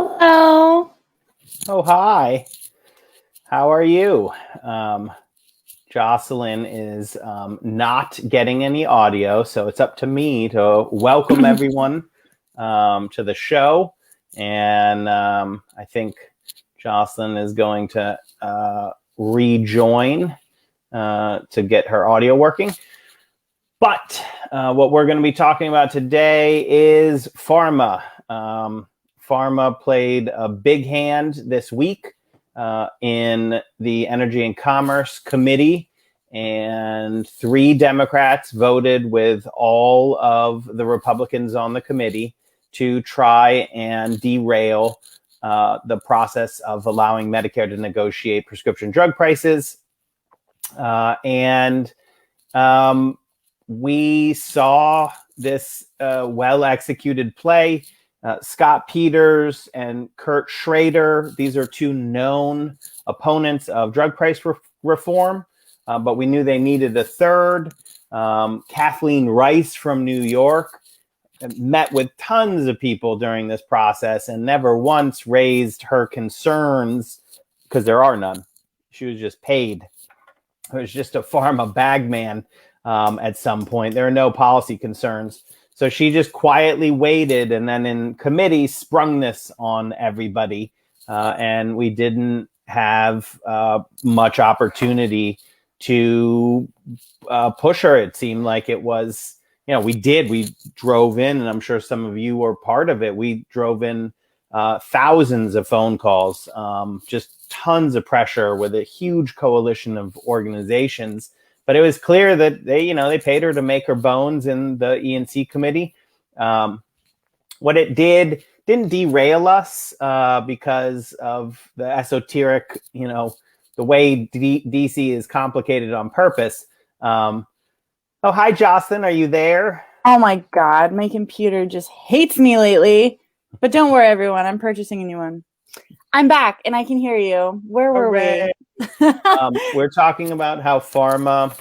Hello. Oh, hi. How are you? Jocelyn is not getting any audio, so it's up to me to welcome everyone to the show. And I think Jocelyn is going to rejoin to get her audio working. But what we're going to be talking about today is pharma. Pharma played a big hand this week in the Energy and Commerce Committee, and 3 Democrats voted with all of the Republicans on the committee to try and derail the process of allowing Medicare to negotiate prescription drug prices. We saw this well-executed play. Scott Peters and Kurt Schrader, these are 2 known opponents of drug price reform, but we knew they needed a third. Kathleen Rice from New York met with tons of people during this process and never once raised her concerns, because there are none. She was just paid. It was just a pharma bagman at some point. There are no policy concerns. So she just quietly waited, and then in committee sprung this on everybody. And we didn't have much opportunity to push her. It seemed like it was, we drove in, and I'm sure some of you were part of it. We drove in thousands of phone calls, just tons of pressure with a huge coalition of organizations. But it was clear that they paid her to make her bones in the E&C committee. What it didn't derail us because of the esoteric, the way DC is complicated on purpose. Oh, hi, Jocelyn. Are you there? Oh my God, my computer just hates me lately. But don't worry, everyone. I'm purchasing a new one. I'm back, and I can hear you. Where were we? We're talking about how pharma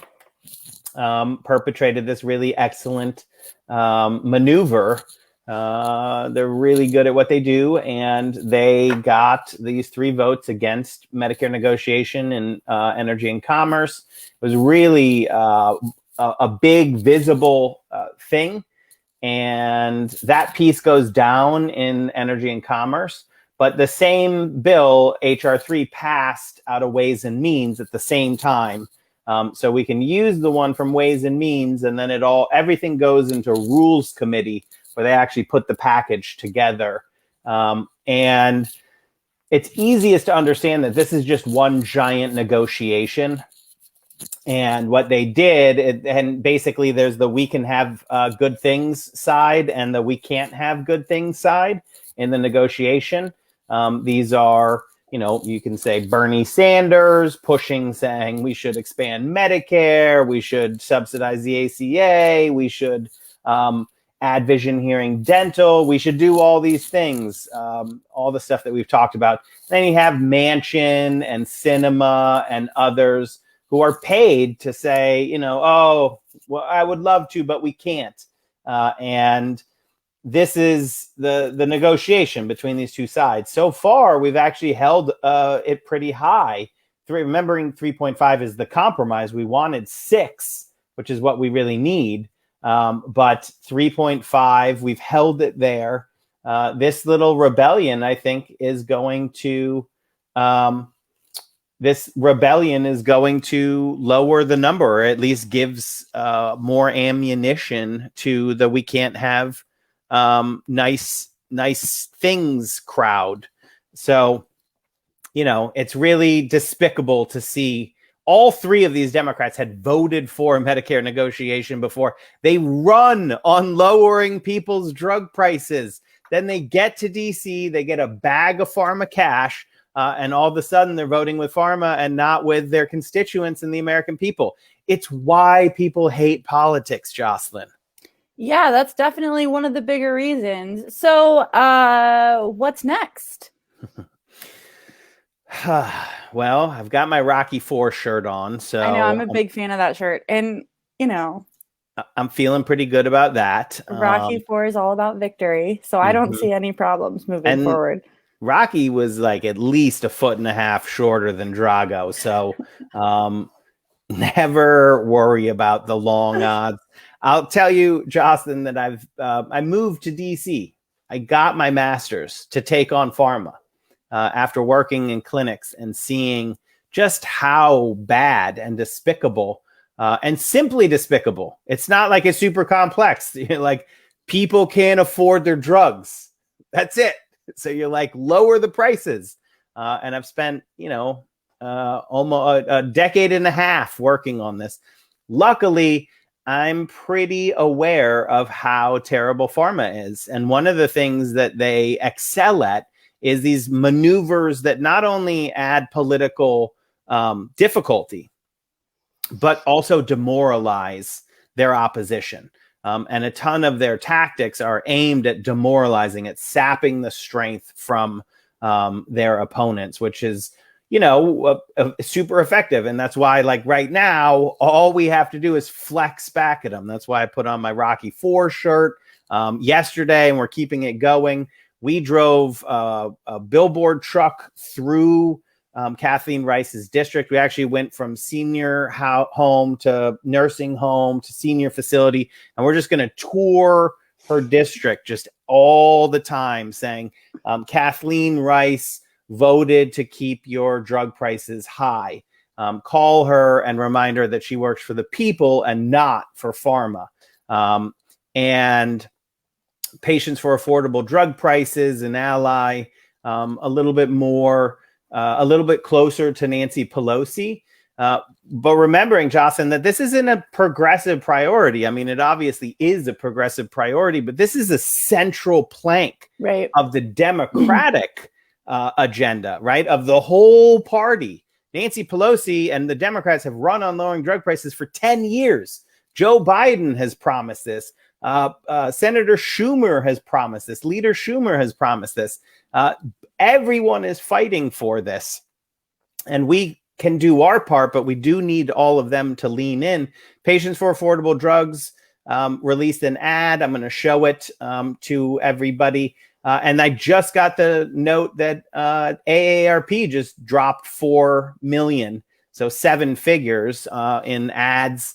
perpetrated this really excellent maneuver. They're really good at what they do, and they got these 3 votes against Medicare negotiation and energy and commerce. It was really a big, visible thing, and that piece goes down in energy and commerce. But the same bill, HR 3, passed out of Ways and Means at the same time. So we can use the one from Ways and Means, and then everything goes into Rules Committee, where they actually put the package together. And it's easiest to understand that this is just one giant negotiation. And what they did, and basically there's the we can have good things side and the we can't have good things side in the negotiation. These are, you can say Bernie Sanders saying we should expand Medicare, we should subsidize the ACA, we should add vision, hearing, dental, we should do all these things, all the stuff that we've talked about. Then you have Manchin and Sinema and others who are paid to say, oh, well, I would love to, but we can't. And this is the negotiation between these 2 sides. So far, we've actually held it pretty high. Remembering 3.5 is the compromise. We wanted 6, which is what we really need. But 3.5, we've held it there. This little rebellion, I think, is going to lower the number, or at least gives more ammunition to the we can't have nice things crowd. So, it's really despicable to see all 3 of these Democrats had voted for Medicare negotiation before. They run on lowering people's drug prices. Then they get to DC, they get a bag of pharma cash, and all of a sudden they're voting with pharma and not with their constituents and the American people. It's why people hate politics, Jocelyn. Yeah, that's definitely one of the bigger reasons. So what's next? Well, I've got my Rocky IV shirt on, so I know I'm a big fan of that shirt, and I'm feeling pretty good about that. Rocky IV is all about victory, so I don't see any problems moving forward. Rocky was like at least a foot and a half shorter than Drago. So never worry about the long odds. I'll tell you, Jocelyn, that I moved to DC. I got my master's to take on pharma after working in clinics and seeing just how bad and despicable and simply despicable. It's not like it's super complex. Like people can't afford their drugs. That's it. So you're like, lower the prices. And I've spent, almost a decade and a half working on this. Luckily, I'm pretty aware of how terrible pharma is. And one of the things that they excel at is these maneuvers that not only add political difficulty, but also demoralize their opposition. And a ton of their tactics are aimed at demoralizing, at sapping the strength from their opponents, which is, super effective. And that's why, like right now, all we have to do is flex back at them. That's why I put on my Rocky 4 shirt yesterday, and we're keeping it going. We drove a billboard truck through Kathleen Rice's district. We actually went from senior home to nursing home to senior facility, and we're just going to tour her district just all the time, saying Kathleen Rice voted to keep your drug prices high. Call her and remind her that she works for the people and not for pharma. And Patients for Affordable Drug Prices, an ally, a little bit closer to Nancy Pelosi. But remembering, Jocelyn, that this isn't a progressive priority. I mean, it obviously is a progressive priority, but this is a central plank of the Democratic agenda, right? Of the whole party. Nancy Pelosi and the Democrats have run on lowering drug prices for 10 years. Joe Biden has promised this. Senator Schumer has promised this. Leader Schumer has promised this. Everyone is fighting for this. And we can do our part, but we do need all of them to lean in. Patients for Affordable Drugs released an ad. I'm going to show it to everybody. And I just got the note that AARP just dropped 4 million, so 7 figures in ads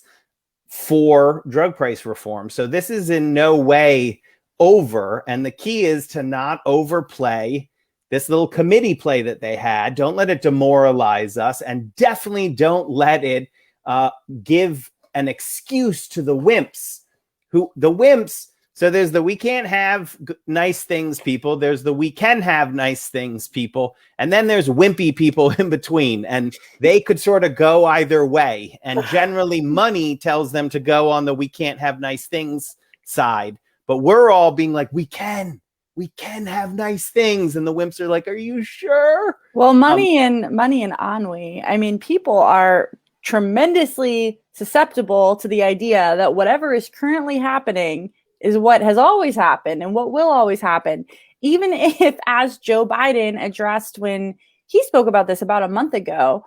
for drug price reform. So this is in no way over. And the key is to not overplay this little committee play that they had. Don't let it demoralize us, and definitely don't let it give an excuse to the wimps. So there's the we can't have nice things people. There's the we can have nice things people. And then there's wimpy people in between. And they could sort of go either way. And generally money tells them to go on the we can't have nice things side. But we're all being like, we can have nice things. And the wimps are like, are you sure? Well, money and ennui. I mean, people are tremendously susceptible to the idea that whatever is currently happening is what has always happened and what will always happen. Even if, as Joe Biden addressed when he spoke about this about a month ago,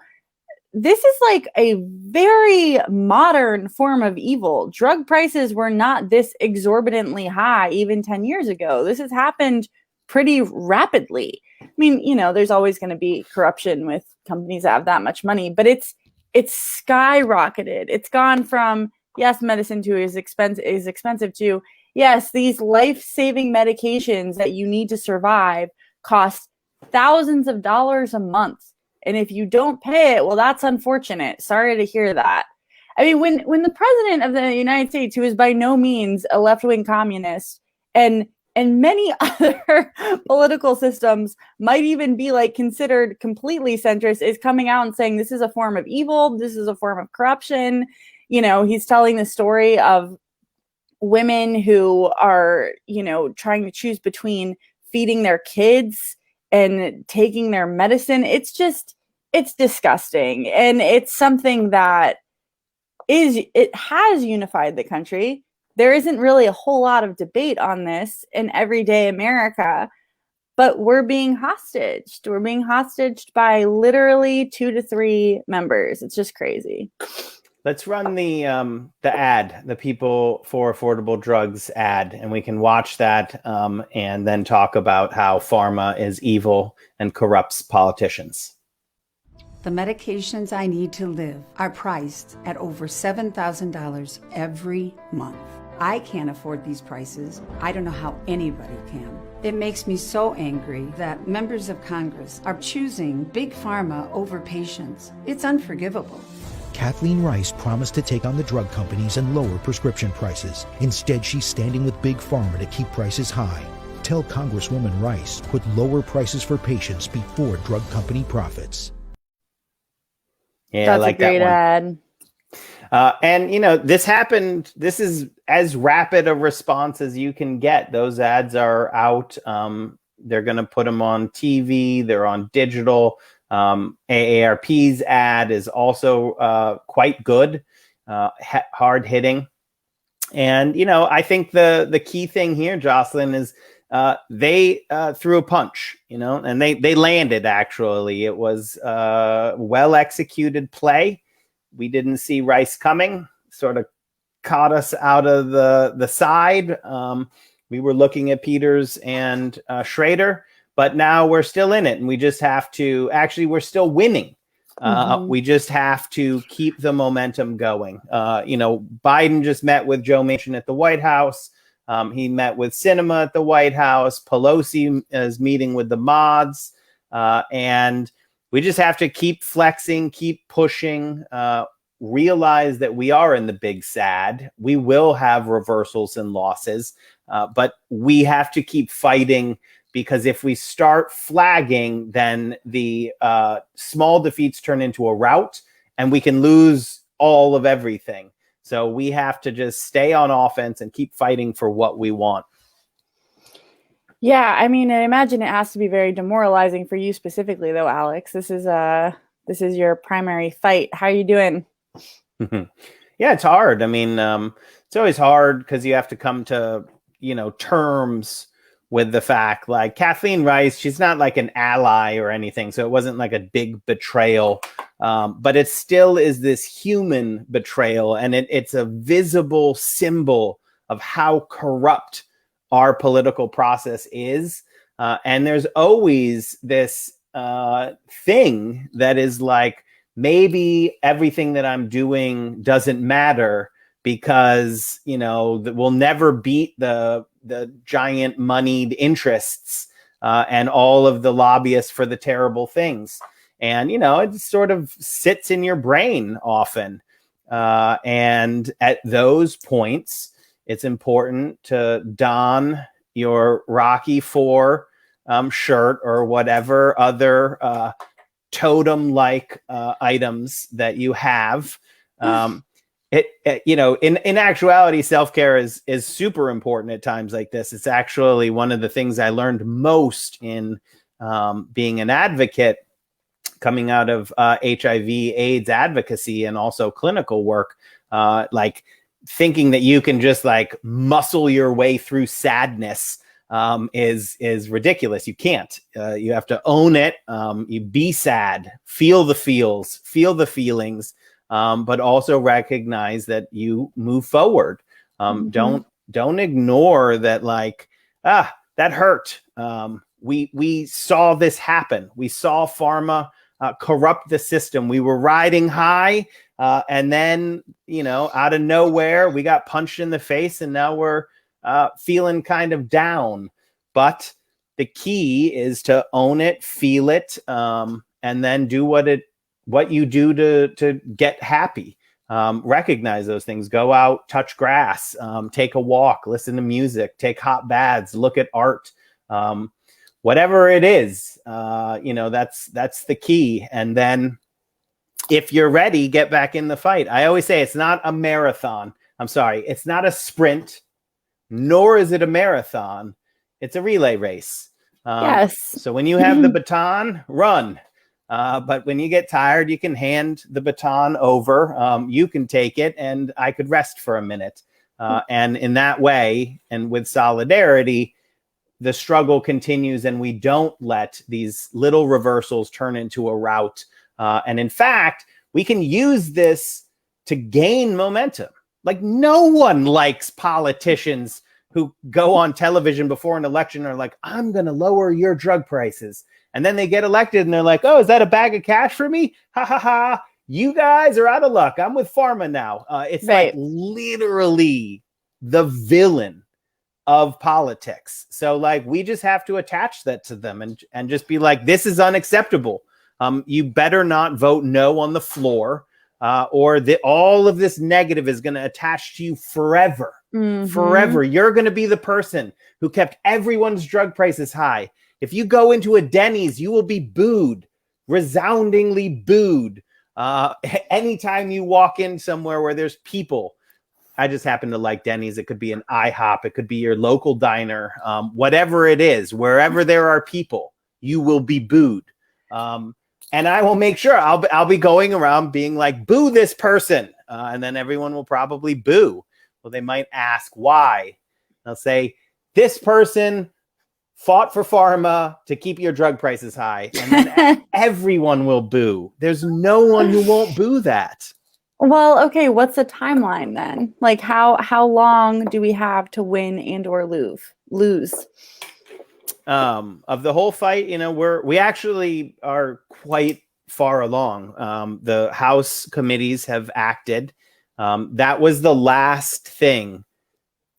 this is like a very modern form of evil. Drug prices were not this exorbitantly high even 10 years ago. This has happened pretty rapidly. I mean, there's always going to be corruption with companies that have that much money, but it's skyrocketed. It's gone from, yes, medicine is expensive to, yes, these life-saving medications that you need to survive cost thousands of dollars a month. And if you don't pay it, well, that's unfortunate. Sorry to hear that. I mean, when the president of the United States, who is by no means a left-wing communist, and many other political systems might even be like considered completely centrist, is coming out and saying this is a form of evil, this is a form of corruption. He's telling the story of women who are, trying to choose between feeding their kids and taking their medicine. It's disgusting. And it's something that it has unified the country. There isn't really a whole lot of debate on this in everyday America, but we're being hostaged. We're being hostaged by literally 2 to 3 members. It's just crazy. Let's run the ad, the People for Affordable Drugs ad, and we can watch that and then talk about how pharma is evil and corrupts politicians. The medications I need to live are priced at over $7,000 every month. I can't afford these prices. I don't know how anybody can. It makes me so angry that members of Congress are choosing Big Pharma over patients. It's unforgivable. Kathleen Rice promised to take on the drug companies and lower prescription prices. Instead, she's standing with Big Pharma to keep prices high. Tell Congresswoman Rice, put lower prices for patients before drug company profits. Yeah, That's I like a great that one. ad. And, you know, this happened. This is as rapid a response as you can get. Those ads are out. They're going to put them on TV. They're on digital. AARP's ad is also quite good, hard hitting. And, you know, I think the key thing here, Jocelyn, is they threw a punch, you know, and they landed, actually. It was a well-executed play. We didn't see Rice coming, sort of caught us out of the side. We were looking at Peters and Schrader, but now we're still in it, and we just have to, actually, we're still winning. We just have to keep the momentum going. You know, Biden just met with Joe Manchin at the White House. He met with Sinema at the White House. Pelosi is meeting with the mods. And we just have to keep flexing, keep pushing, realize that we are in the big sad. We will have reversals and losses, but we have to keep fighting, because if we start flagging, then the small defeats turn into a rout and we can lose all of everything. So we have to just stay on offense and keep fighting for what we want. Yeah, I mean, I imagine it has to be very demoralizing for you specifically, though, Alex. This is your primary fight. How are you doing? Yeah, it's hard. I mean, it's always hard because you have to come to, you know, terms with the fact, like, Kathleen Rice, she's not like an ally or anything, so it wasn't like a big betrayal, but it still is this human betrayal, and it's a visible symbol of how corrupt our political process is, and there's always this thing that is like, maybe everything that I'm doing doesn't matter because, you know, we'll never beat the giant moneyed interests and all of the lobbyists for the terrible things. And, you know, it sort of sits in your brain often. And at those points, it's important to don your Rocky IV shirt or whatever other totem-like items that you have. You know, in actuality, self-care is super important at times like this. It's actually one of the things I learned most in being an advocate coming out of HIV/AIDS advocacy and also clinical work, like thinking that you can just like muscle your way through sadness is ridiculous. You can't. You have to own it. You be sad, feel the feels, feel the feelings, but also recognize that you move forward. Don't ignore that. Like, that hurt. We saw this happen. We saw pharma corrupt the system. We were riding high, and then, you know, out of nowhere, we got punched in the face, and now we're feeling kind of down. But the key is to own it, feel it, and then do what you do to get happy. Recognize those things. Go out, touch grass, take a walk, listen to music, take hot baths, look at art, whatever it is. You know, that's the key. And then if you're ready, get back in the fight. I always say it's not a marathon. I'm sorry, it's not a sprint, nor is it a marathon. It's a relay race. Yes. So when you have the baton, run. But when you get tired, you can hand the baton over. You can take it, and I could rest for a minute. And in that way, and with solidarity, the struggle continues, and we don't let these little reversals turn into a rout. And in fact, we can use this to gain momentum. Like, no one likes politicians who go on television before an election and are like, I'm going to lower your drug prices. And then they get elected and they're like, oh, is that a bag of cash for me? Ha ha ha. You guys are out of luck. I'm with pharma now. It's like literally the villain of politics. So like, we just have to attach that to them and just be like, this is unacceptable. You better not vote no on the floor, or all of this negative is going to attach to you forever. Forever. You're going to be the person who kept everyone's drug prices high. If you go into a Denny's, you will be booed, resoundingly booed. Anytime you walk in somewhere where there's people, I just happen to like Denny's. It could be an IHOP. It could be your local diner. Whatever it is, wherever there are people, you will be booed. And I will make sure I'll be going around being like, boo this person. And then everyone will probably boo. Well, they might ask why. They'll say, this person fought for pharma to keep your drug prices high. And then everyone will boo. There's no one who won't boo that. Well, okay, what's the timeline then? Like, how long do we have to win and or lose? Of the whole fight, we actually are quite far along. The House committees have acted. That was the last thing.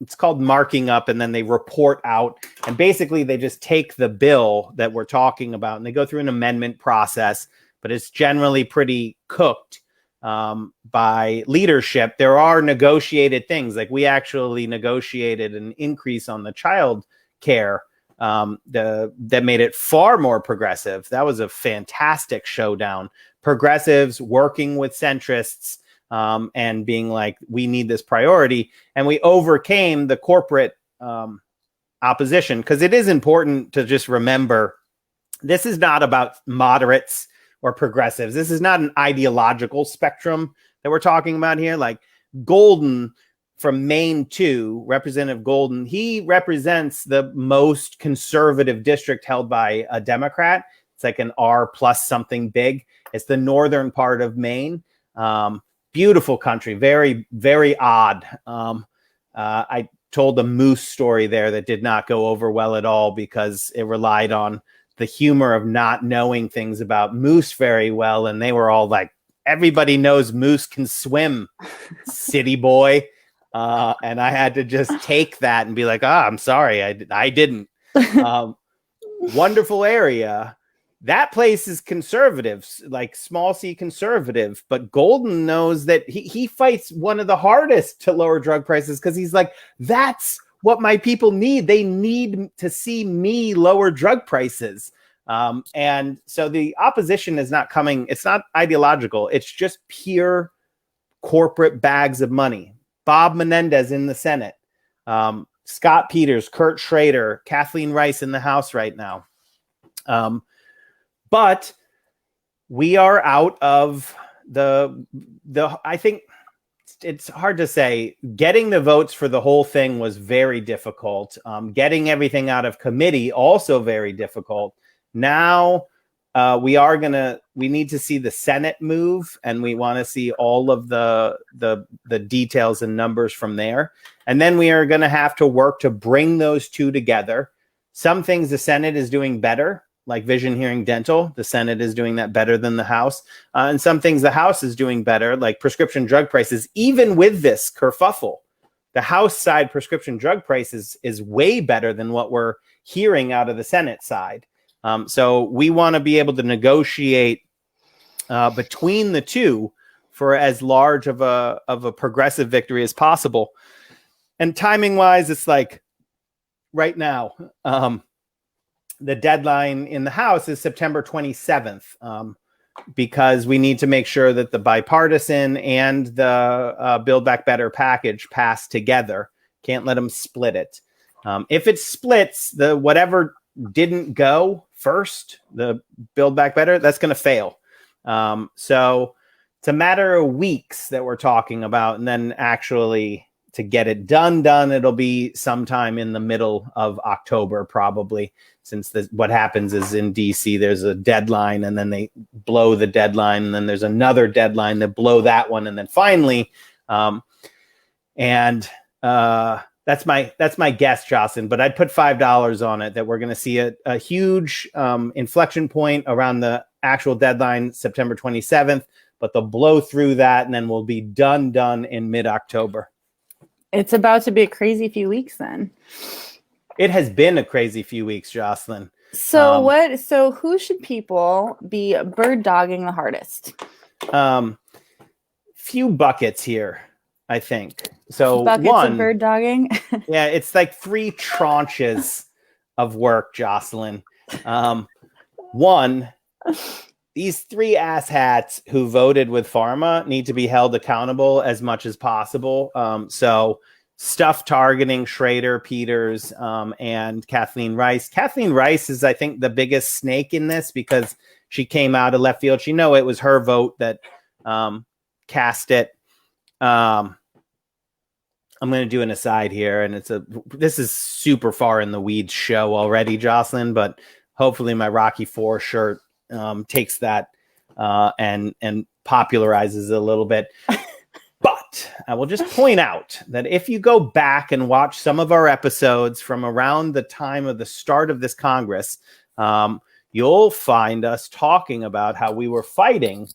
It's called marking up, and then they report out. And basically, they just take the bill that we're talking about, and they go through an amendment process, but it's generally pretty cooked by leadership. There are negotiated things. Like, we actually negotiated an increase on the child care that made it far more progressive. That was a fantastic showdown. Progressives working with centrists, and being like, we need this priority. And we overcame the corporate opposition, because it is important to just remember, this is not about moderates or progressives. This is not an ideological spectrum that we're talking about here. Like Golden from Maine 2, Representative Golden, he represents the most conservative district held by a Democrat. It's like an R plus something big. It's the northern part of Maine. Beautiful country, very, very odd. I told a moose story there that did not go over well at all, because it relied on the humor of not knowing things about moose very well. And they were all like, everybody knows moose can swim, city boy. And I had to just take that and be like, I'm sorry, I didn't. Wonderful area. That place is conservative, like small c conservative, but Golden knows that he fights one of the hardest to lower drug prices, because he's like, that's what my people need. They need to see me lower drug prices. And so the opposition is not coming. It's not ideological. It's just pure corporate bags of money. Bob Menendez in the Senate, Scott Peters, Kurt Schrader, Kathleen Rice in the House right now. But we are out of the I think it's hard to say. Getting the votes for the whole thing was very difficult. Getting everything out of committee, also very difficult. Now we need to see the Senate move, and we want to see all of the details and numbers from there. And then we are going to have to work to bring those two together. Some things the Senate is doing better, like vision, hearing, dental. The Senate is doing that better than the House. And some things the House is doing better, like prescription drug prices. Even with this kerfuffle, the House side prescription drug prices is way better than what we're hearing out of the Senate side. So we want to be able to negotiate between the two for as large of a progressive victory as possible. And timing wise, it's like right now, the deadline in the House is September 27th, because we need to make sure that the bipartisan and the Build Back Better package pass together. Can't let them split it. If it splits, the whatever didn't go first, the Build Back Better, that's going to fail. So it's a matter of weeks that we're talking about, and then actually to get it done. It'll be sometime in the middle of October, probably, since what happens is in DC, there's a deadline and then they blow the deadline. And then there's another deadline that blow that one. And then finally, that's my guess, Jocelyn, but I'd put $5 on it that we're going to see a huge inflection point around the actual deadline, September 27th, but they'll blow through that and then we'll be done in mid-October. It's about to be a crazy few weeks then. It has been a crazy few weeks, Jocelyn. So who should people be bird dogging the hardest? Few buckets here, I think. So buckets of bird dogging. Yeah, it's like 3 tranches of work, Jocelyn. One, these 3 asshats who voted with pharma need to be held accountable as much as possible. So stuff targeting Schrader, Peters, and Kathleen Rice. Kathleen Rice is, I think, the biggest snake in this because she came out of left field. It was her vote that cast it. I'm going to do an aside here, and this is super far in the weeds show already, Jocelyn, but hopefully my Rocky IV shirt takes that and popularizes it a little bit. But I will just point out that if you go back and watch some of our episodes from around the time of the start of this Congress, you'll find us talking about how we were fighting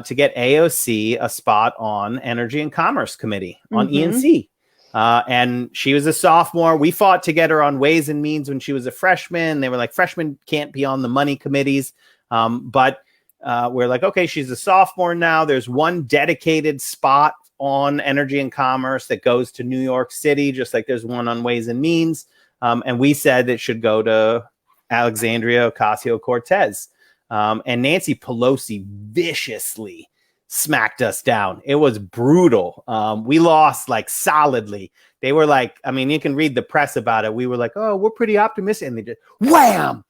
to get AOC a spot on Energy and Commerce Committee on ENC. And she was a sophomore. We fought to get her on Ways and Means when she was a freshman. They were like, freshmen can't be on the money committees. But we're like, okay, she's a sophomore now. There's one dedicated spot on Energy and Commerce that goes to New York City, just like there's one on Ways and Means. And we said it should go to Alexandria Ocasio-Cortez. And Nancy Pelosi viciously smacked us down. It was brutal. We lost like solidly. They were like, I mean, you can read the press about it. We were like, oh, we're pretty optimistic. And they just wham,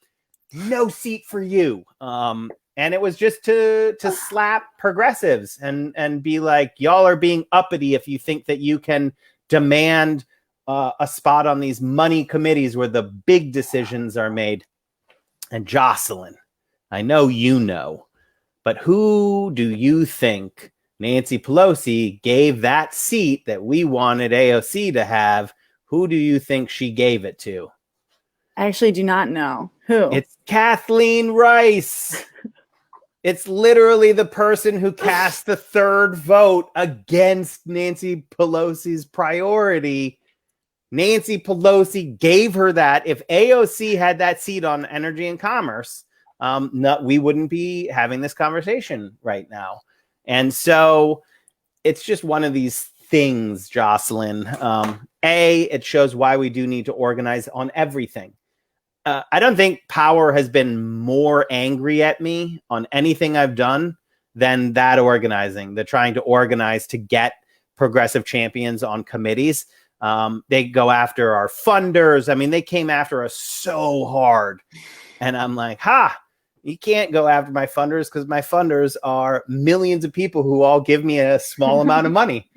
no seat for you. And it was just to slap progressives and be like, y'all are being uppity if you think that you can demand a spot on these money committees where the big decisions are made. And Jocelyn, I know you know, but who do you think Nancy Pelosi gave that seat that we wanted AOC to have? Who do you think she gave it to? I actually do not know. Who? It's Kathleen Rice. It's literally the person who cast the third vote against Nancy Pelosi's priority. Nancy Pelosi gave her that. If AOC had that seat on Energy and Commerce, we wouldn't be having this conversation right now. And so it's just one of these things, Jocelyn. It shows why we do need to organize on everything. I don't think power has been more angry at me on anything I've done than that organizing, the trying to organize to get progressive champions on committees. They go after our funders. I mean, they came after us so hard. And I'm like, you can't go after my funders because my funders are millions of people who all give me a small amount of money.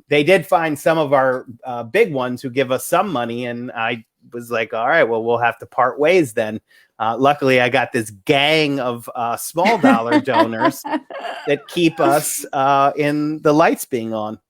They did find some of our big ones who give us some money. And I was like, all right, well, we'll have to part ways then. Luckily, I got this gang of small dollar donors that keep us in the lights being on.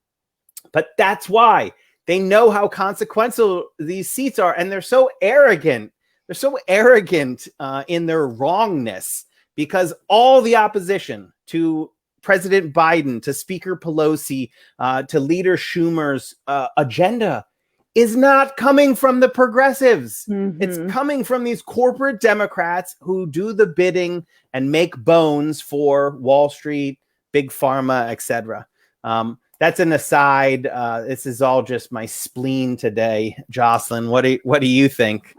But that's why they know how consequential these seats are. And they're so arrogant. They're so arrogant in their wrongness because all the opposition to President Biden, to Speaker Pelosi, to Leader Schumer's agenda is not coming from the progressives. Mm-hmm. It's coming from these corporate Democrats who do the bidding and make bones for Wall Street, Big Pharma, etc. That's an aside. This is all just my spleen today. Jocelyn, what do you think?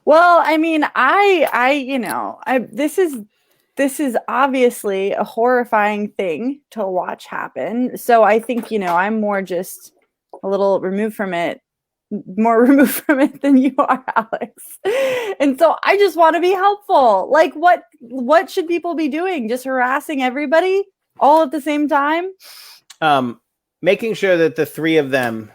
Well, I mean, this is obviously a horrifying thing to watch happen. So I think, I'm more just a little more removed from it than you are, Alex. And so I just want to be helpful. Like what should people be doing? Just harassing everybody all at the same time? Making sure that the three of them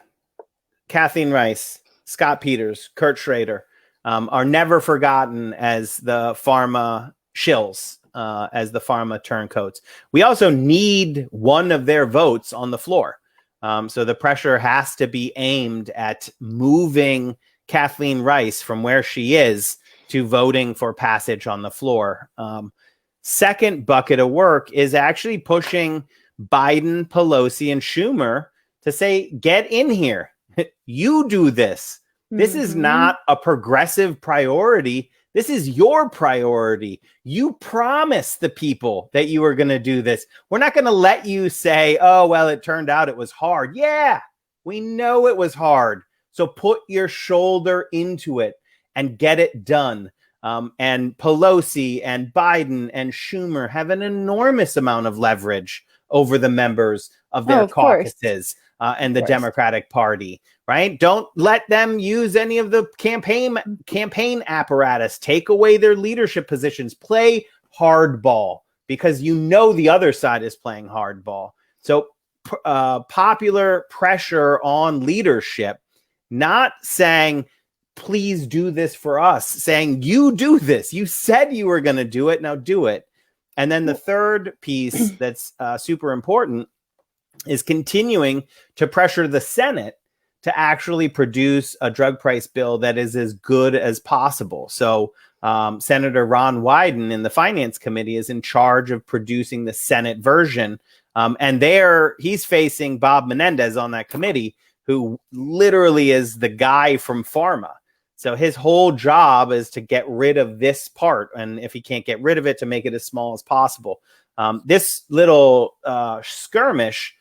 Kathleen Rice, Scott Peters, Kurt Schrader are never forgotten as the pharma shills, as the pharma turncoats. We also need one of their votes on the floor. So the pressure has to be aimed at moving Kathleen Rice from where she is to voting for passage on the floor. Second bucket of work is actually pushing Biden, Pelosi, and Schumer to say, get in here. You do this. This is not a progressive priority. This is your priority. You promised the people that you were going to do this. We're not going to let you say, oh, well, it turned out it was hard. Yeah, we know it was hard. So put your shoulder into it and get it done. And Pelosi and Biden and Schumer have an enormous amount of leverage over the members of their caucuses and the Democratic Party, right? Don't let them use any of the campaign apparatus. Take away their leadership positions. Play hardball, because you know the other side is playing hardball. So popular pressure on leadership, not saying, please do this for us, saying, you do this. You said you were going to do it. Now do it. And then the third piece that's super important is continuing to pressure the Senate to actually produce a drug price bill that is as good as possible. So Senator Ron Wyden in the Finance Committee is in charge of producing the Senate version. And there he's facing Bob Menendez on that committee, who literally is the guy from pharma. So his whole job is to get rid of this part. And if he can't get rid of it, to make it as small as possible. This little skirmish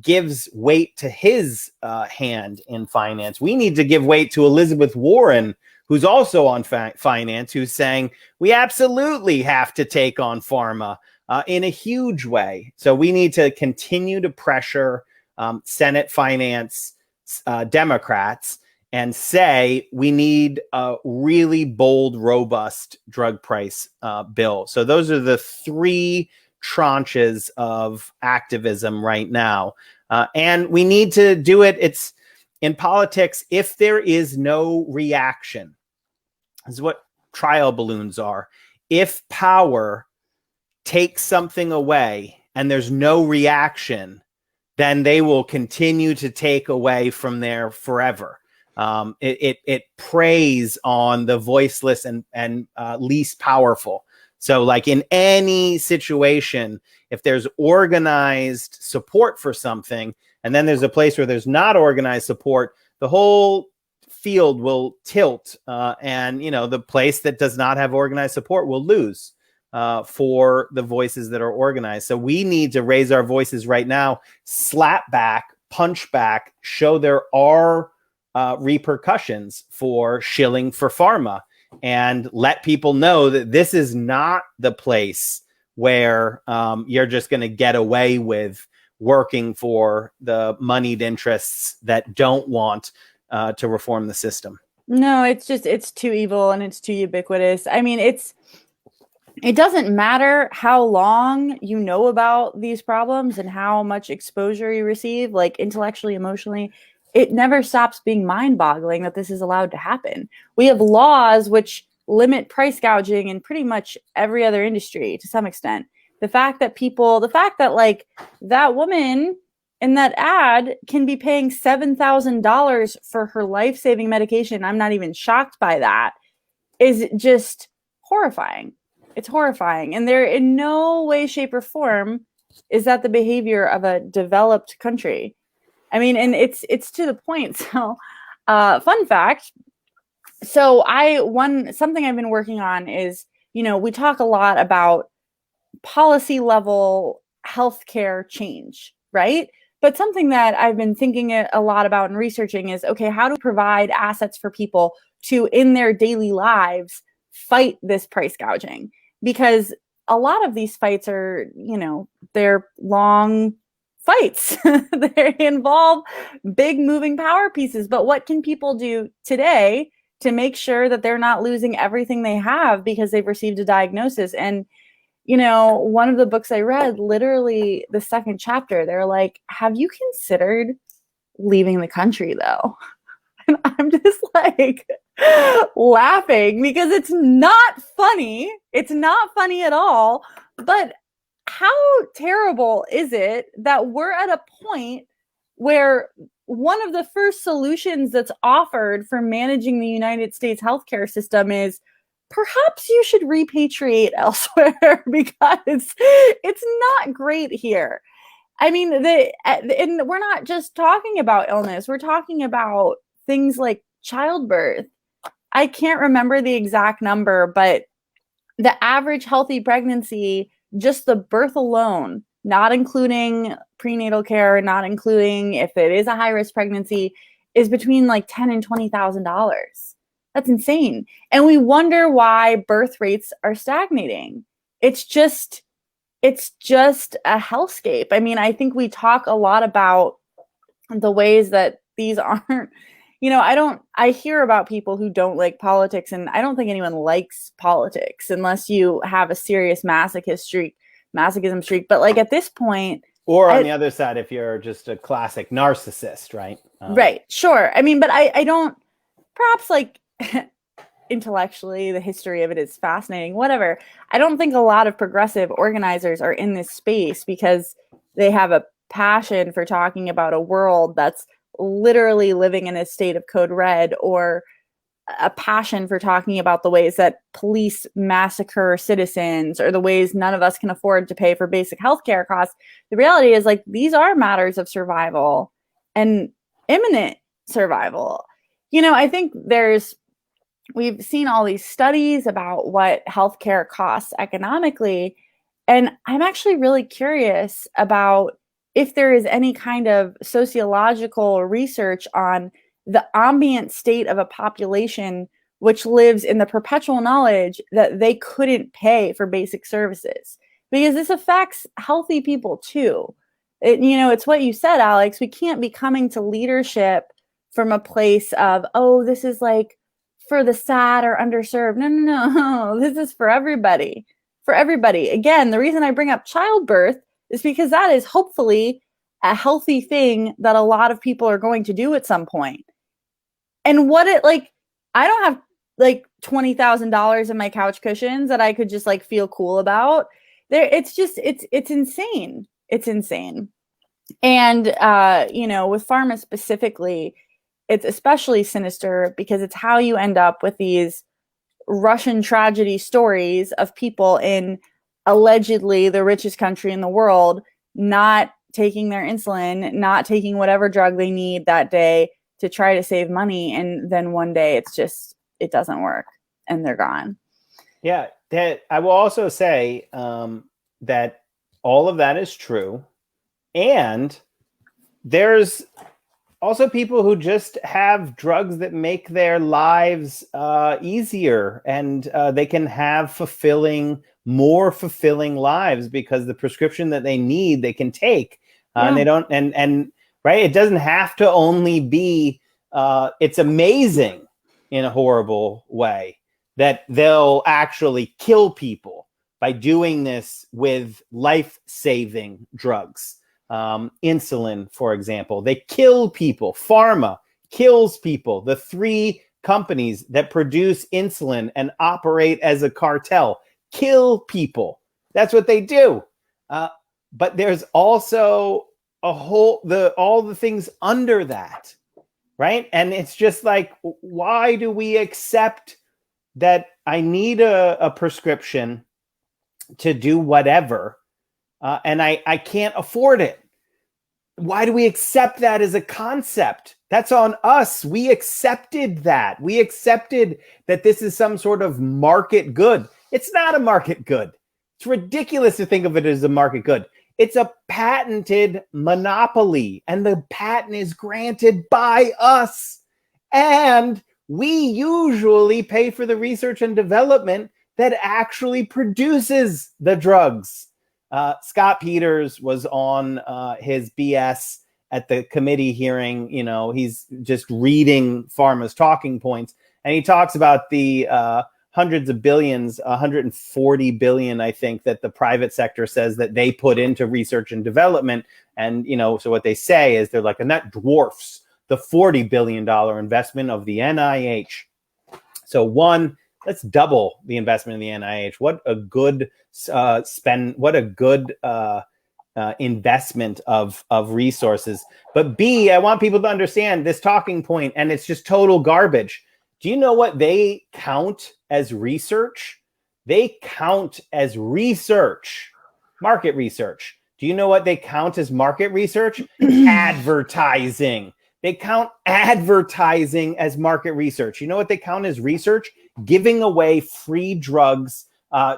gives weight to his hand in finance. We need to give weight to Elizabeth Warren, who's also on finance, who's saying we absolutely have to take on pharma in a huge way. So we need to continue to pressure Senate finance Democrats and say we need a really bold, robust drug price bill. So those are the three tranches of activism right now. And we need to do it. It's in politics. If there is no reaction, this is what trial balloons are. If power takes something away and there's no reaction, then they will continue to take away from there forever. It preys on the voiceless and least powerful. So like in any situation, if there's organized support for something, and then there's a place where there's not organized support, the whole field will tilt. And, you know, the place that does not have organized support will lose for the voices that are organized. So we need to raise our voices right now, slap back, punch back, show there are repercussions for shilling for pharma, and let people know that this is not the place where you're just going to get away with working for the moneyed interests that don't want to reform the system. No, it's too evil and it's too ubiquitous. I mean, it doesn't matter how long you know about these problems and how much exposure you receive, like intellectually, emotionally. It never stops being mind-boggling that this is allowed to happen. We have laws which limit price gouging in pretty much every other industry to some extent. The fact that like that woman in that ad can be paying $7,000 for her life-saving medication, I'm not even shocked by that, is just horrifying. It's horrifying. And there in no way, shape, or form is that the behavior of a developed country. I mean, and it's to the point. So, fun fact. So something I've been working on is, you know, we talk a lot about policy level healthcare change, right? But something that I've been thinking a lot about and researching is, okay, how do we provide assets for people to, in their daily lives, fight this price gouging? Because a lot of these fights are, you know, they're long fights. They involve big moving power pieces. But what can people do today to make sure that they're not losing everything they have because they've received a diagnosis? And, you know, one of the books I read, literally the second chapter, they're like, have you considered leaving the country though? And I'm just like laughing because it's not funny. It's not funny at all. But how terrible is it that we're at a point where one of the first solutions that's offered for managing the United States healthcare system is perhaps you should repatriate elsewhere because it's not great here. I mean, and we're not just talking about illness. We're talking about things like childbirth. I can't remember the exact number, but the average healthy pregnancy, just the birth alone, not including prenatal care, not including if it is a high-risk pregnancy, is between like $10,000 and $20,000. That's insane. And we wonder why birth rates are stagnating. It's just a hellscape. I mean, I think we talk a lot about the ways that these aren't, I hear about people who don't like politics, and I don't think anyone likes politics unless you have a serious masochism streak. But like at this point, or on the other side, if you're just a classic narcissist, right? Right. Sure. I mean, but I don't, perhaps like intellectually, the history of it is fascinating, whatever. I don't think a lot of progressive organizers are in this space because they have a passion for talking about a world that's literally living in a state of code red, or a passion for talking about the ways that police massacre citizens, or the ways none of us can afford to pay for basic healthcare costs. The reality is, like, these are matters of survival and imminent survival. I think we've seen all these studies about what healthcare costs economically, and I'm actually really curious about if there is any kind of sociological research on the ambient state of a population which lives in the perpetual knowledge that they couldn't pay for basic services, because this affects healthy people too. It's what you said, Alex. We can't be coming to leadership from a place of, oh, this is like for the sad or underserved. No. This is for everybody. For everybody. Again, the reason I bring up childbirth is because that is hopefully a healthy thing that a lot of people are going to do at some point. And I don't have like $20,000 in my couch cushions that I could just like feel cool about. It's insane. It's insane. And, with pharma specifically, it's especially sinister because it's how you end up with these Russian tragedy stories of people in allegedly the richest country in the world not taking their insulin, not taking whatever drug they need that day to try to save money. And then one day it doesn't work and they're gone. Yeah. That I will also say that all of that is true. And there's also people who just have drugs that make their lives easier, and they can have more fulfilling lives because the prescription that they need, they can take. And they don't, and right. It doesn't have to only be, it's amazing in a horrible way that they'll actually kill people by doing this with life-saving drugs. Insulin, for example, they kill people. Pharma kills people. The three companies that produce insulin and operate as a cartel kill people. That's what they do. But there's also all the things under that, right? And it's just like, why do we accept that I need a prescription to do whatever, and I can't afford it? Why do we accept that as a concept? That's on us. We accepted that. We accepted that this is some sort of market good. It's not a market good. It's ridiculous to think of it as a market good. It's a patented monopoly, and the patent is granted by us. And we usually pay for the research and development that actually produces the drugs. Scott Peters was on his BS at the committee hearing. He's just reading pharma's talking points, and he talks about the hundreds of billions, 140 billion, I think, that the private sector says that they put into research and development. And, so what they say is they're like, and that dwarfs the $40 billion investment of the NIH. So one, let's double the investment in the NIH. What a good investment of resources. But B, I want people to understand this talking point, and it's just total garbage. Do you know what they count as research? They count as research, market research. Do you know what they count as market research? Advertising. They count advertising as market research. You know what they count as research? Giving away free drugs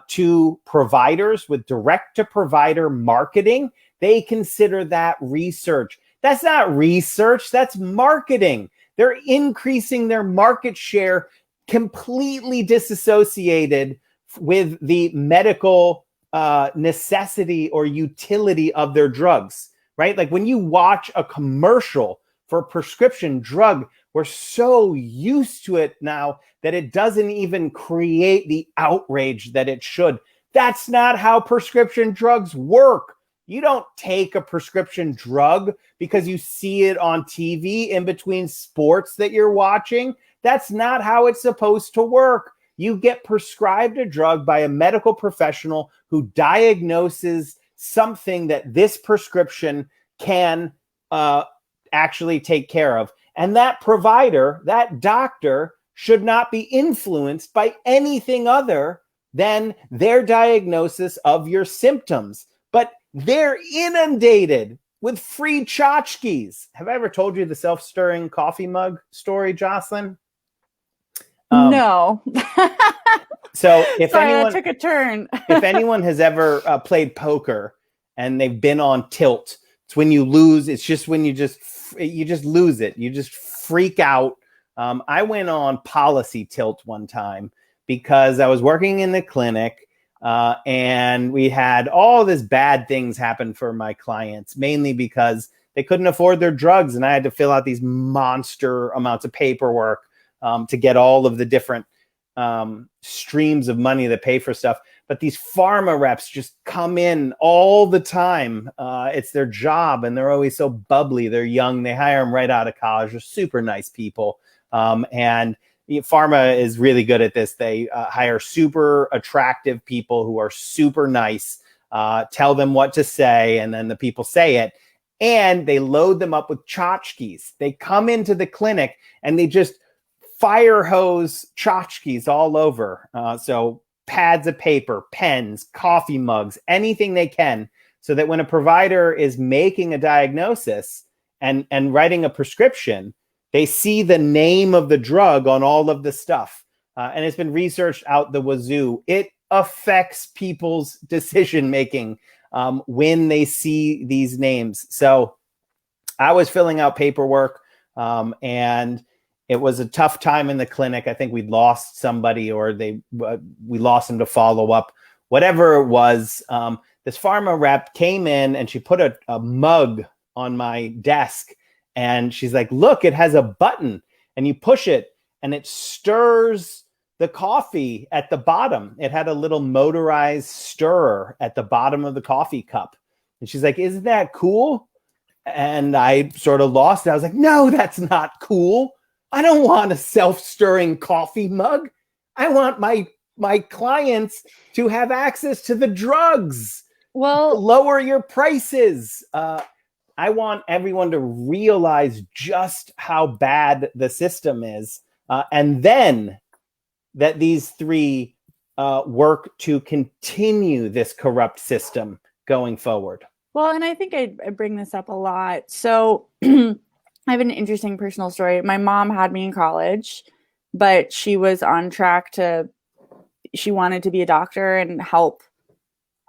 to providers with direct-to-provider marketing. They consider that research. That's not research. That's marketing. They're increasing their market share, completely disassociated with the medical necessity or utility of their drugs, right? Like when you watch a commercial for a prescription drug, we're so used to it now that it doesn't even create the outrage that it should. That's not how prescription drugs work. You don't take a prescription drug because you see it on TV in between sports that you're watching. That's not how it's supposed to work. You get prescribed a drug by a medical professional who diagnoses something that this prescription can actually take care of. And that provider, that doctor, should not be influenced by anything other than their diagnosis of your symptoms. But they're inundated with free tchotchkes. Have I ever told you the self-stirring coffee mug story, Jocelyn? No. So if Sorry, anyone that took a turn. if anyone has ever played poker and they've been on tilt, it's when you lose. It's just when you just lose it. You just freak out. I went on policy tilt one time because I was working in the clinic and we had all this bad things happen for my clients, mainly because they couldn't afford their drugs. And I had to fill out these monster amounts of paperwork to get all of the different streams of money that pay for stuff. But these pharma reps just come in all the time. It's their job, and they're always so bubbly. They're young. They hire them right out of college. They're super nice people. And pharma is really good at this. They hire super attractive people who are super nice, tell them what to say, and then the people say it. And they load them up with tchotchkes. They come into the clinic and they just fire hose tchotchkes all over. So pads of paper, pens, coffee mugs, anything they can, so that when a provider is making a diagnosis and writing a prescription, they see the name of the drug on all of the stuff. And it's been researched out the wazoo. It affects people's decision-making when they see these names. So I was filling out paperwork and it was a tough time in the clinic. I think we'd lost somebody, or we lost them to follow up. Whatever it was, this pharma rep came in and she put a mug on my desk. And she's like, look, it has a button. And you push it and it stirs the coffee at the bottom. It had a little motorized stirrer at the bottom of the coffee cup. And she's like, isn't that cool? And I sort of lost it. I was like, no, that's not cool. I don't want a self-stirring coffee mug. I want my clients to have access to the drugs. Well, Lower your prices. I want everyone to realize just how bad the system is. And then that these three work to continue this corrupt system going forward. well, and I think I bring this up a lot. So I have an interesting personal story. My mom had me in college, but she was on track she wanted to be a doctor and help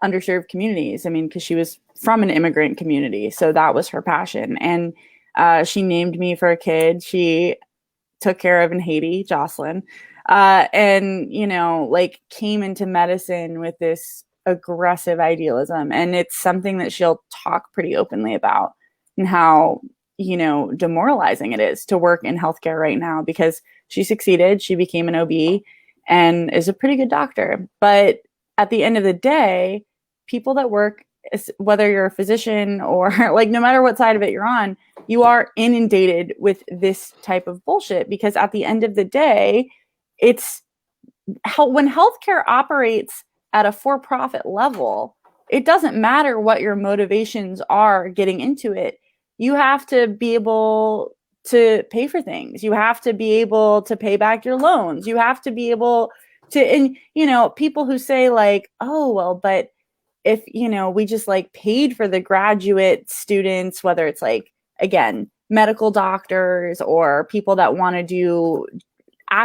underserved communities. I mean, because she was from an immigrant community. So that was her passion. And she named me for a kid she took care of in Haiti, Jocelyn. And, came into medicine with this aggressive idealism. And it's something that she'll talk pretty openly about, and how demoralizing it is to work in healthcare right now, because she succeeded. She became an OB and is a pretty good doctor. But at the end of the day, people that work whether you're a physician or like no matter what side of it you're on, you are inundated with this type of bullshit, because at the end of the day, it's when healthcare operates at a for-profit level, it doesn't matter what your motivations are getting into it. You have to be able to pay for things. You have to be able to pay back your loans. You have to be able to, and you know, people who say like, oh, well, but if, you know, we just like paid for the graduate students, whether it's like, again, medical doctors or people that want to do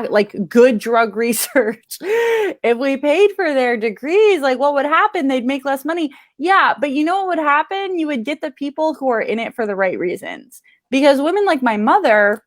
like good drug research, if we paid for their degrees, like what would happen? They'd make less money. Yeah, but you know what would happen? You would get the people who are in it for the right reasons. Because women like my mother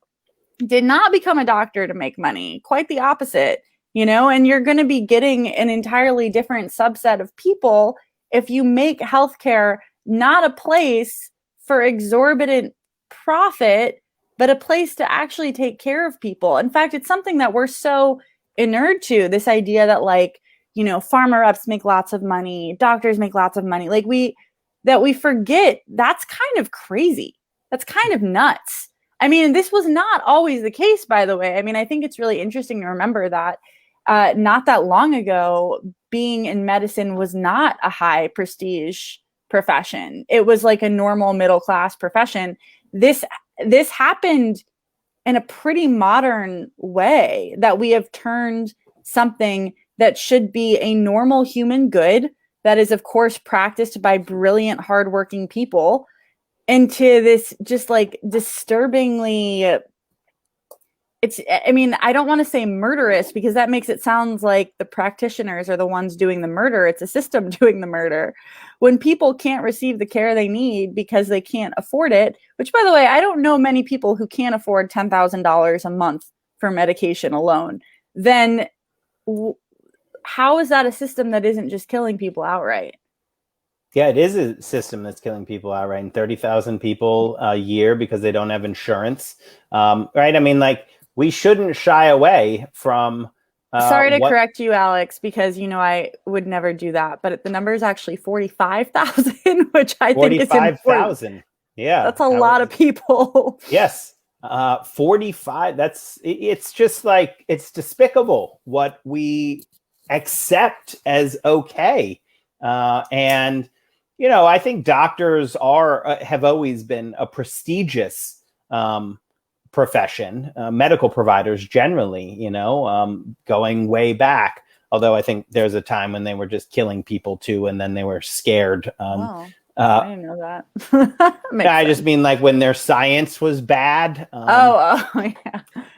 did not become a doctor to make money. Quite the opposite, you know, and you're going to be getting an entirely different subset of people if you make healthcare not a place for exorbitant profit, but a place to actually take care of people. In fact, it's something that we're so inured to, this idea that like, you know, pharma reps make lots of money, doctors make lots of money. Like we forget that's kind of crazy. That's kind of nuts. I mean, this was not always the case, by the way. I mean, I think it's really interesting to remember that not that long ago, being in medicine was not a high prestige profession. It was like a normal middle class profession. This happened in a pretty modern way, that we have turned something that should be a normal human good, that is, of course, practiced by brilliant, hardworking people, into this just like disturbingly, I mean, I don't want to say murderous, because that makes it sound like the practitioners are the ones doing the murder. It's a system doing the murder. When people can't receive the care they need because they can't afford it, which, by the way, I don't know many people who can't afford $10,000 a month for medication alone, then how is that a system that isn't just killing people outright? Yeah, it is a system that's killing people outright, and 30,000 people a year because they don't have insurance. Right? I mean, like, we shouldn't shy away from. Sorry to correct you, Alex, because you know I would never do that, but the number is actually 45,000, which I think is 45,000. Yeah, that's a lot of people. Yes, 45. It's just like, it's despicable what we accept as okay, and you know, I think doctors have always been a prestigious profession, medical providers generally, you know, going way back. Although I think there's a time when they were just killing people too, and then they were scared. Wow. I didn't know that. I just mean like when their science was bad. Yeah.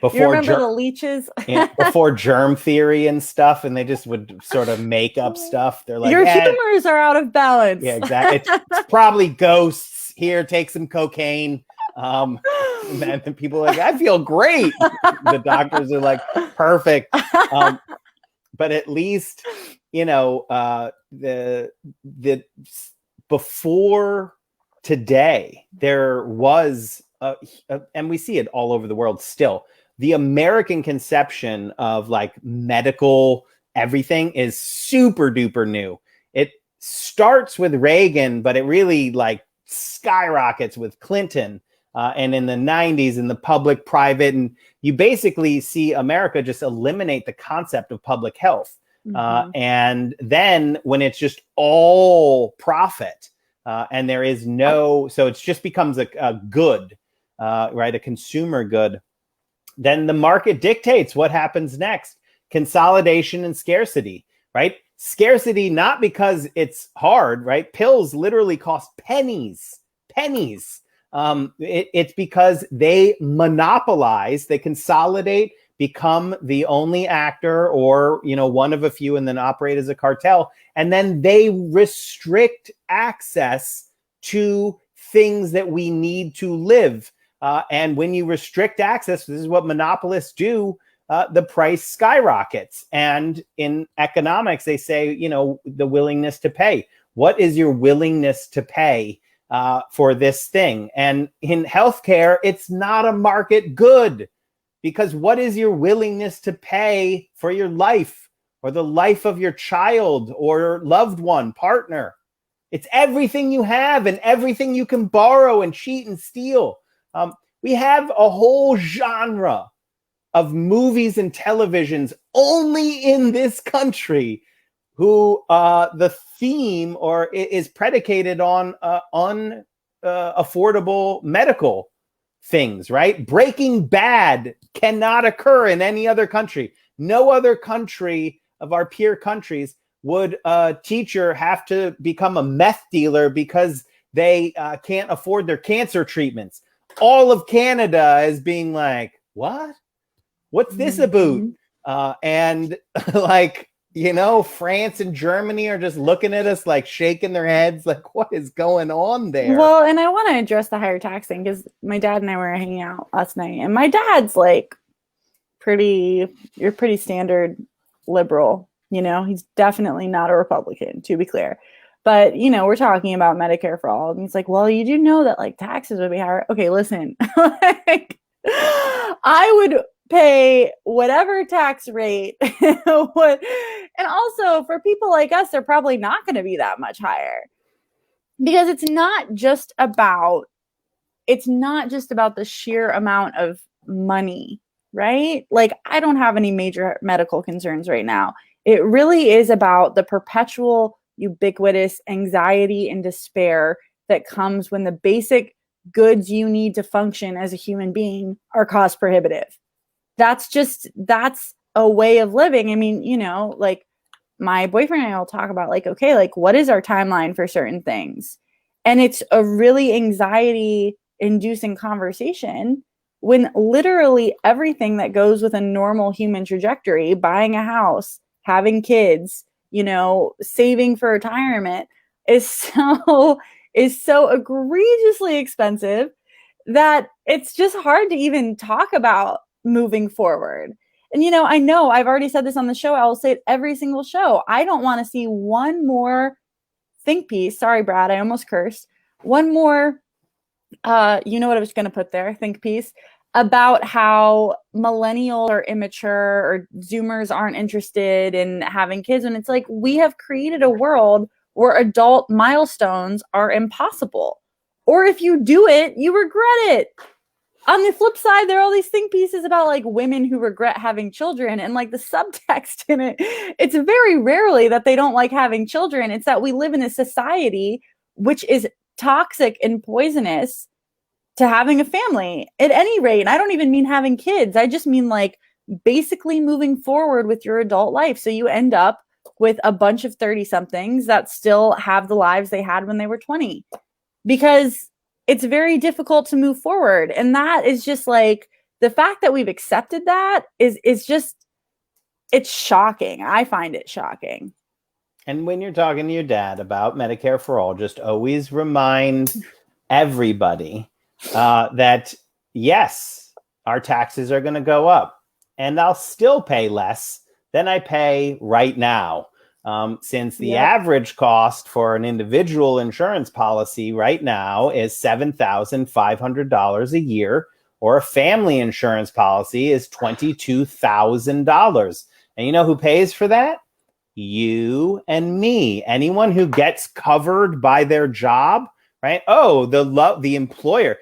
Before you remember the leeches? Before germ theory and stuff, and they just would sort of make up stuff. They're like, your humors are out of balance. Yeah, exactly. It's probably ghosts. Here, take some cocaine. And then people are like, I feel great. The doctors are like, perfect. But at least, you know, the before today, there was, and we see it all over the world still, the American conception of like medical everything is super duper new. It starts with Reagan, but it really like skyrockets with Clinton. And in the 90s, in the public, private, and you basically see America just eliminate the concept of public health. Mm-hmm. And then when it's just all profit, and there is so it just becomes a good, right, a consumer good, then the market dictates what happens next. Consolidation and scarcity, right? Scarcity, not because it's hard, right? Pills literally cost pennies. It's because they monopolize, they consolidate, become the only actor, or, you know, one of a few, and then operate as a cartel. And then they restrict access to things that we need to live. And when you restrict access, this is what monopolists do, the price skyrockets. And in economics, they say, you know, the willingness to pay. What is your willingness to pay for this thing? And in healthcare, it's not a market good, because what is your willingness to pay for your life, or the life of your child or loved one, partner? It's everything you have and everything you can borrow and cheat and steal. We have a whole genre of movies and televisions only in this country who the theme or is predicated on unaffordable medical things, right? Breaking Bad cannot occur in any other country. No other country of our peer countries would a teacher have to become a meth dealer because they can't afford their cancer treatments. All of Canada is being like, what? What's this about? And like, you know, France and Germany are just looking at us like shaking their heads like, what is going on there? Well, and I want to address the higher tax thing because my dad and I were hanging out last night, and my dad's like you're pretty standard liberal, you know, he's definitely not a Republican, to be clear. But, you know, we're talking about Medicare for all. And he's like, well, you do know that like taxes would be higher. Okay, listen, like, I would pay whatever tax rate and also for people like us, they're probably not going to be that much higher because it's not just about the sheer amount of money, right? Like, I don't have any major medical concerns right now. It really is about the perpetual ubiquitous anxiety and despair that comes when the basic goods you need to function as a human being are cost prohibitive. That's a way of living. I mean, you know, like my boyfriend and I will talk about like, okay, like what is our timeline for certain things? And it's a really anxiety inducing conversation when literally everything that goes with a normal human trajectory, buying a house, having kids, you know, saving for retirement is so egregiously expensive that it's just hard to even talk about moving forward. And, you know I've already said this on the show. I will say it every single show. I don't want to see one more think piece. Sorry, Brad, I almost cursed. One more, you know what I was going to put there, think piece about how millennials are immature or Zoomers aren't interested in having kids. And it's like, we have created a world where adult milestones are impossible. Or if you do it, you regret it. On the flip side, there are all these think pieces about like women who regret having children, and like the subtext in it, it's very rarely that they don't like having children. It's that we live in a society which is toxic and poisonous to having a family at any rate. And I don't even mean having kids. I just mean like basically moving forward with your adult life. So you end up with a bunch of 30-somethings that still have the lives they had when they were 20, because it's very difficult to move forward. And that is just like, the fact that we've accepted that is just, it's shocking. I find it shocking. And when you're talking to your dad about Medicare for all, just always remind everybody that yes, our taxes are going to go up, and I'll still pay less than I pay right now. Since the average cost for an individual insurance policy right now is $7,500 a year, or a family insurance policy is $22,000. And you know who pays for that? You and me. Anyone who gets covered by their job, right? Oh, the employer.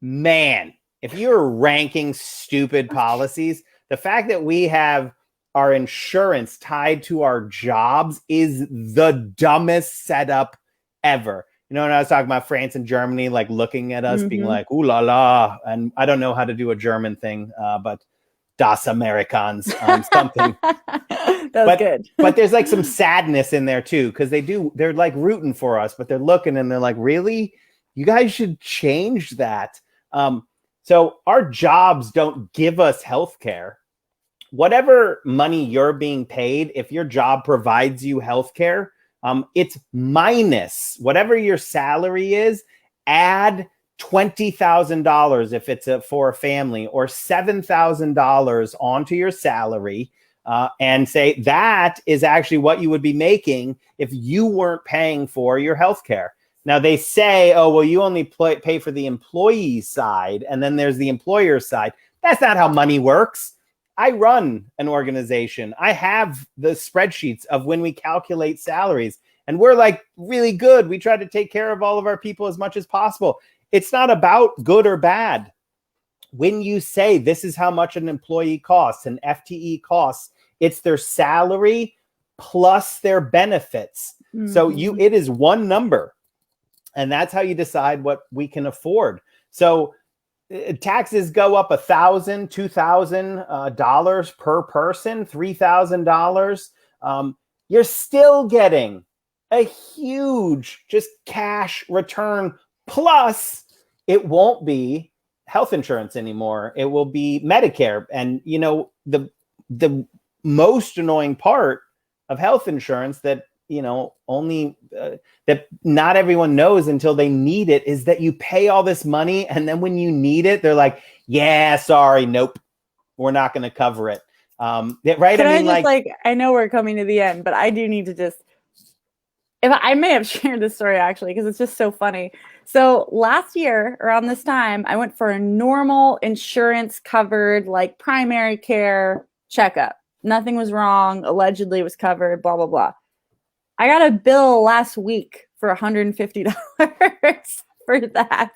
Man, if you're ranking stupid policies, the fact that we have our insurance tied to our jobs is the dumbest setup ever. You know, when I was talking about France and Germany, like looking at us being like, ooh la la. And I don't know how to do a German thing, but Das Americans, something. That's good. But there's like some sadness in there too, because they're like rooting for us, but they're looking and they're like, really? You guys should change that. So our jobs don't give us health care. Whatever money you're being paid, if your job provides you health care, it's minus whatever your salary is, add $20,000 if it's for a family, or $7,000 onto your salary, and say that is actually what you would be making if you weren't paying for your health care. Now they say, oh, well, you only pay for the employee side, and then there's the employer side. That's not how money works. I run an organization. I have the spreadsheets of when we calculate salaries, And we're like really good. We try to take care of all of our people as much as possible. It's not about good or bad. When you say this is how much an employee costs, an FTE costs, it's their salary plus their benefits. So it is one number, and that's how you decide what we can afford. So taxes go up $1,000, $2,000 per person, $3,000. You're still getting a huge just cash return. Plus, it won't be health insurance anymore. It will be Medicare. And you know, the most annoying part of health insurance that only that not everyone knows until they need it is that you pay all this money, and then when you need it, they're like, "Yeah, sorry, nope, we're not going to cover it." Right? I know we're coming to the end, but I do need to just. If I may have shared this story actually, because it's just so funny. So last year around this time, I went for a normal insurance covered like primary care checkup. Nothing was wrong. Allegedly was covered. Blah blah blah. I got a bill last week for $150 for that.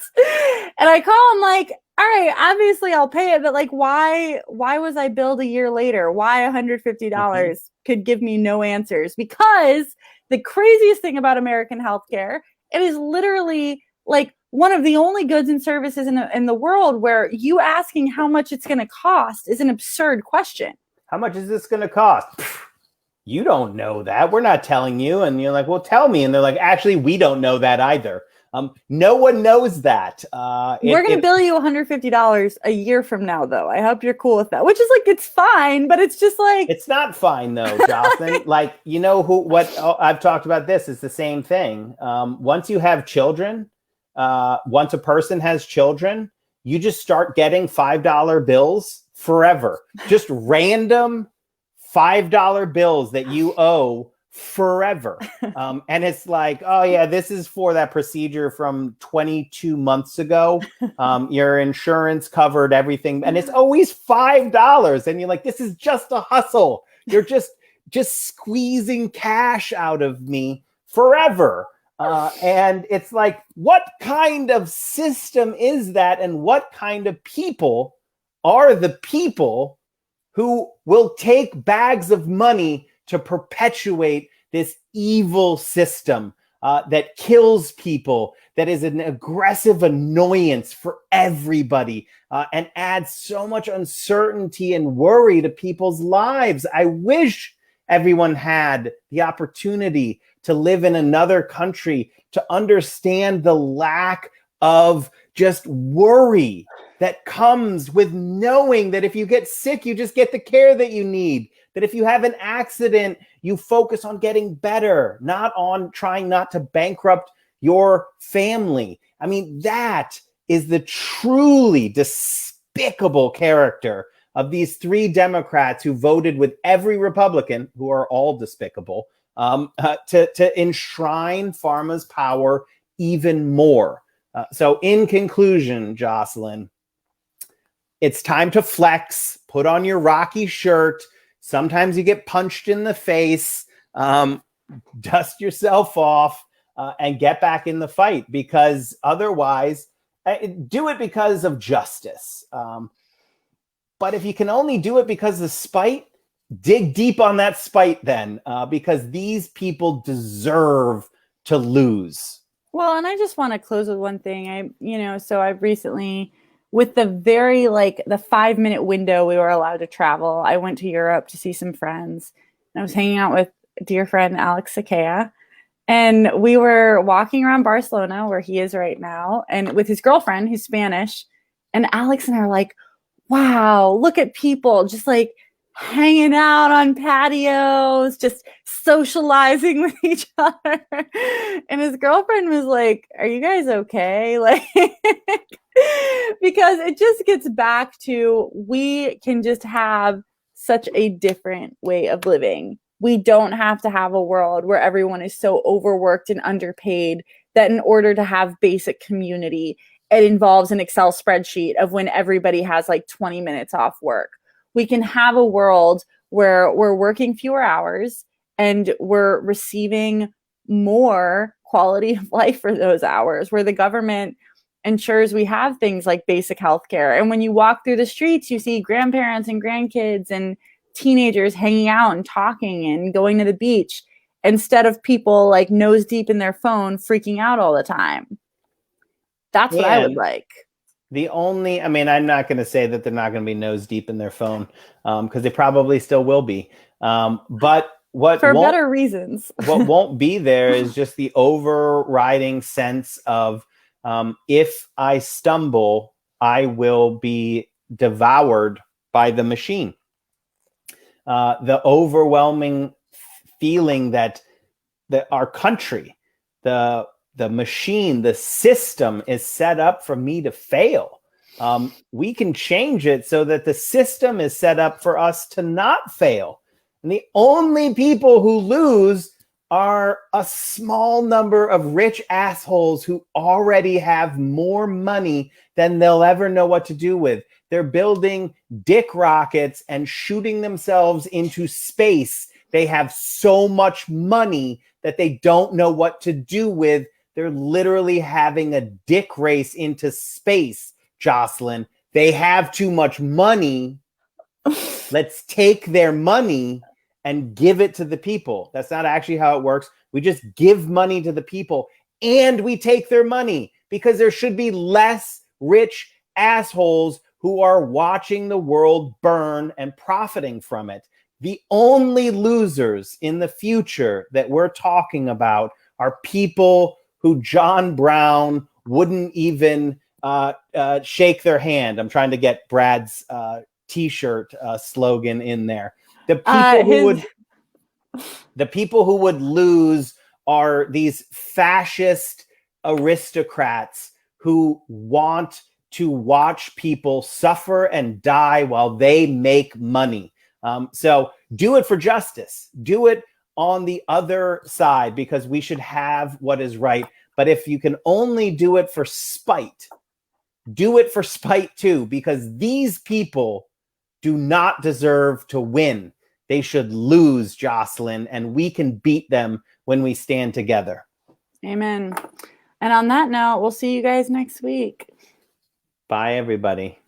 And I call him like, all right, obviously I'll pay it, but like, why was I billed a year later? Why $150 could give me no answers? Because the craziest thing about American healthcare, it is literally like one of the only goods and services in the world where you asking how much it's going to cost is an absurd question. How much is this going to cost? You don't know that. We're not telling you. And you're like, well, tell me. And they're like, actually, we don't know that either. No one knows that. We're going to bill you $150 a year from now, though. I hope you're cool with that, which is like, it's fine, but it's just like. It's not fine, though, Jocelyn. Like, I've talked about this. It's the same thing. Once you have children, once a person has children, you just start getting $5 bills forever. Just random $5 bills that you owe forever. And it's like, oh yeah, this is for that procedure from 22 months ago. Your insurance covered everything. And it's always $5. And you're like, this is just a hustle. You're just squeezing cash out of me forever. And it's like, what kind of system is that? And what kind of people are the people who will take bags of money to perpetuate this evil system that kills people, that is an aggressive annoyance for everybody, and adds so much uncertainty and worry to people's lives? I wish everyone had the opportunity to live in another country, to understand the lack of just worry that comes with knowing that if you get sick, you just get the care that you need. That if you have an accident, you focus on getting better, not on trying not to bankrupt your family. I mean, that is the truly despicable character of these three Democrats who voted with every Republican, who are all despicable, to enshrine pharma's power even more. So in conclusion, Jocelyn, it's time to flex, put on your Rocky shirt. Sometimes you get punched in the face, dust yourself off, and get back in the fight, because otherwise, do it because of justice. But if you can only do it because of spite, dig deep on that spite then, because these people deserve to lose. Well, and I just want to close with one thing. So I've recently, with the very the 5-minute window we were allowed to travel, I went to Europe to see some friends. And I was hanging out with dear friend Alex Sakea, and we were walking around Barcelona, where he is right now, and with his girlfriend who's Spanish. And Alex and I are like, wow, look at people just like hanging out on patios, just socializing with each other. And his girlfriend was like, are you guys okay? Like, because it just gets back to, we can just have such a different way of living. We don't have to have a world where everyone is so overworked and underpaid that in order to have basic community, it involves an Excel spreadsheet of when everybody has like 20 minutes off work. We can have a world where we're working fewer hours and we're receiving more quality of life for those hours, where the government ensures we have things like basic health care. And when you walk through the streets, you see grandparents and grandkids and teenagers hanging out and talking and going to the beach, instead of people like nose deep in their phone freaking out all the time. That's what I would like. I mean, I'm not going to say that they're not going to be nose deep in their phone, because they probably still will be. But for better reasons. What won't be there is just the overriding sense of, if I stumble, I will be devoured by the machine. The overwhelming feeling that our country, the machine, the system is set up for me to fail. We can change it so that the system is set up for us to not fail. And the only people who lose are a small number of rich assholes who already have more money than they'll ever know what to do with. They're building dick rockets and shooting themselves into space. They have so much money that they don't know what to do with. They're literally having a dick race into space, Jocelyn. They have too much money. Let's take their money and give it to the people. That's not actually how it works. We just give money to the people and we take their money, because there should be less rich assholes who are watching the world burn and profiting from it. The only losers in the future that we're talking about are people who John Brown wouldn't even shake their hand. I'm trying to get Brad's t-shirt slogan in there. The people who would lose are these fascist aristocrats who want to watch people suffer and die while they make money. So do it for justice. Do it on the other side, because we should have what is right. But if you can only do it for spite, do it for spite too, because these people do not deserve to win. They should lose, Jocelyn, and we can beat them when we stand together. Amen. And on that note, we'll see you guys next week. Bye, everybody.